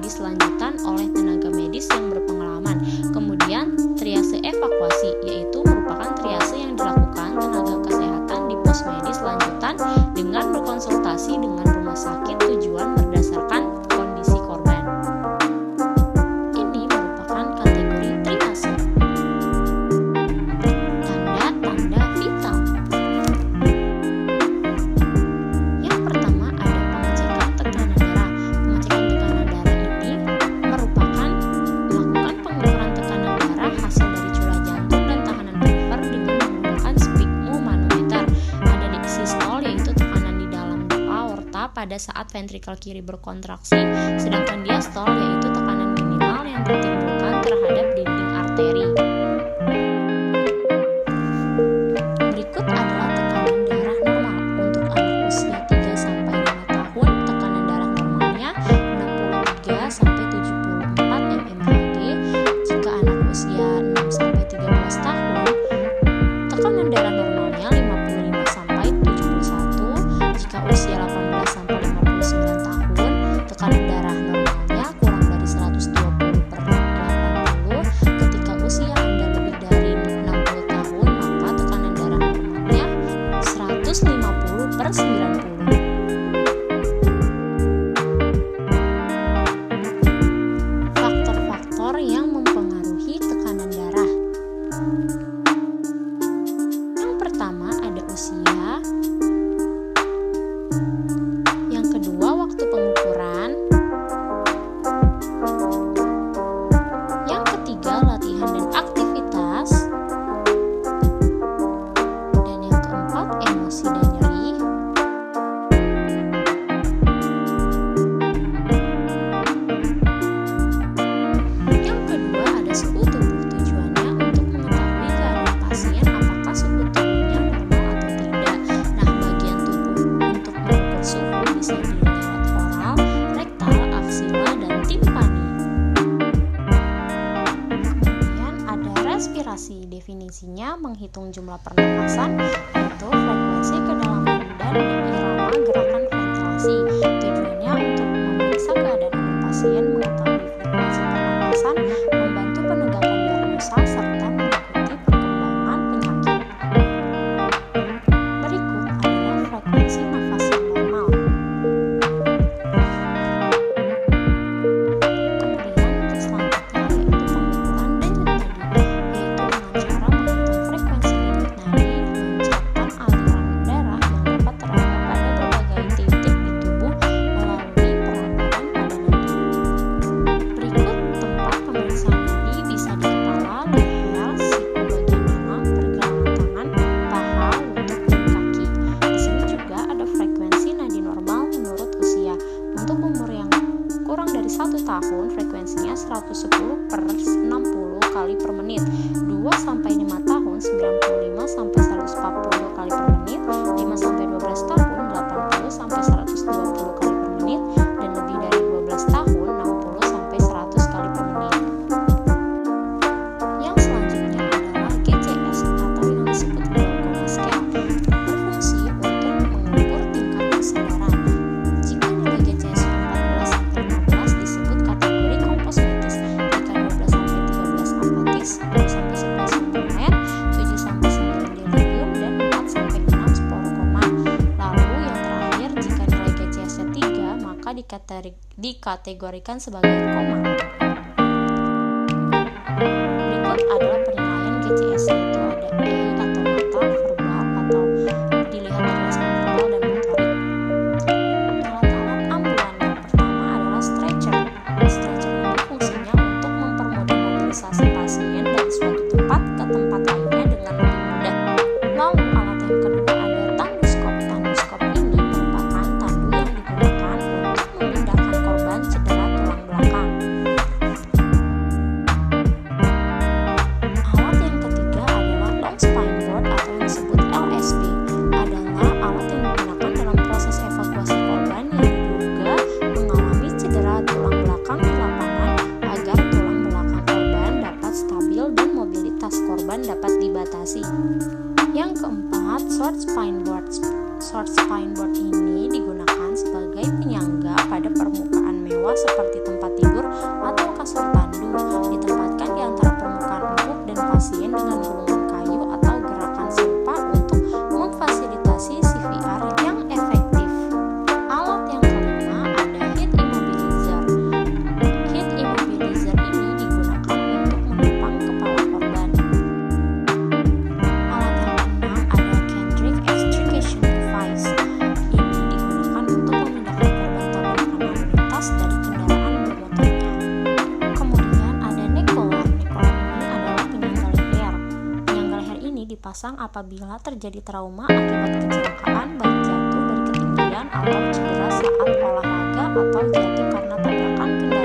medis lanjutan oleh tenaga medis yang berpengalaman. Kemudian triase evakuasi, yaitu merupakan triase yang dilakukan tenaga kesehatan di pos medis lanjutan dengan berkonsultasi dengan rumah sakit tujuan berdasarkan kondisi korban. Ini merupakan kategori triase. Tanda-tanda vital. Yang pertama ada pengecekan tekanan darah. Pengecekan tekanan darah ini merupakan melakukan pengukuran tekanan darah hasil dari curah jantung dan tahanan perifer dengan menggunakan sphygmomanometer. Ada sistol, yaitu tekanan di dalam aorta pada saat ventrikel kiri berkontraksi, sedangkan diastol yaitu tekanan minimal yang ditimbulkan terhadap dinding arteri. Berikut adalah tekanan darah normal. Untuk anak usia 3-5 tahun, tekanan darah normalnya 63-74 mmHg. Jika anak usia 6-13 tahun, tekanan darah normalnya 55-71. Jika usia 18-59 tahun, tekanan darah normalnya kurang dari 120/80. Ketika usia Anda lebih dari 60 tahun, maka tekanan darah normalnya 150/90. Faktor-faktor yang mempengaruhi tekanan darah. Yang pertama ada usia. Yang kedua waktu pengukuran. Yang ketiga latihan dan aktivitas. Dan yang keempat emosi dan nyeri. Yang kedua ada suhu tubuh. Tujuannya untuk mengetahui keadaan pasien apakah suhu tubuhnya normal atau tidak. Nah, bagian tubuh untuk mengukur suhu bisa dilihat lewat oral, rektal, aksila, dan timpani. Kemudian ada respirasi. Definisinya menghitung jumlah pernapasan, yaitu frekuensi kedalaman dan irama gerakan ventilasi. Tujuannya untuk memeriksa keadaan pasien, mengetahui frekuensi pernapasan, membantu penegakan diagnosa, serta mengikuti perkembangan penyakit. Berikut adalah frekuensi nafas yang normal. Kemudian untuk selanjutnya yaitu pengukuran denyut nadi, yaitu dengan cara menghitung frekuensi denyut nadi, loncatan aliran darah yang dapat teraba pada berbagai titik di tubuh melalui perabaran pada nadi. Berikut tempat pemeriksaan nadi bisa di kepala, leher, siku bagian dalam, pergelangan tangan, paha, lutut, dan kaki. Di sini juga ada frekuensi nadi normal menurut usia. Untuk umur yang kurang dari 1 tahun, frekuensinya 110/60 kali per menit. 2-5 tahun, 95-140 kali per menit. 5-12 tahun, 80-120 kali per menit. Dan lebih dari 12 tahun, 60-100 kali per menit. Yang selanjutnya adalah GCS atau yang disebut Glaucoma Scale. Berfungsi untuk mengukur tingkat kesadaran. Jika nilai GCS 14-15 disebut kategori komposmetis, jika 12-13 apatis, 10-11 sempurna, 7-9 delirium, dan 4-6 sporokoma. Lalu yang terakhir, jika nilai GCS-nya 3, maka dikategorikan sebagai koma. Berikut adalah penilaian GCS, yaitu ada E atau mata, verbal atau dilihat dari respon verbal dan motorik. Alat-alat ambulan yang pertama adalah stretcher. Stretcher ini fungsinya untuk mempermudah mobilisasi pasien dari suatu tempat ke tempat lainnya dengan lebih mudah. Lalu alat yang kedua ada tanduskop. Tanduskop ini merupakan tandu yang digunakan untuk memindahkan korban cedera tulang belakang. Alat yang ketiga adalah long spine board atau yang disebut LSB. Adalah alat yang digunakan dalam proses evakuasi korban yang diduga mengalami cedera tulang belakang di lapangan agar tulang belakang korban dapat stabil dan mobilitas korban dapat dibatasi. Yang keempat, short spine board. Short spine board ini digunakan sebagai penyangga pada permukaan mewah seperti tempat tidur dipasang apabila terjadi trauma akibat kecelakaan, baik jatuh dari ketinggian atau cedera saat olahraga atau jatuh karena tabrakan kendaraan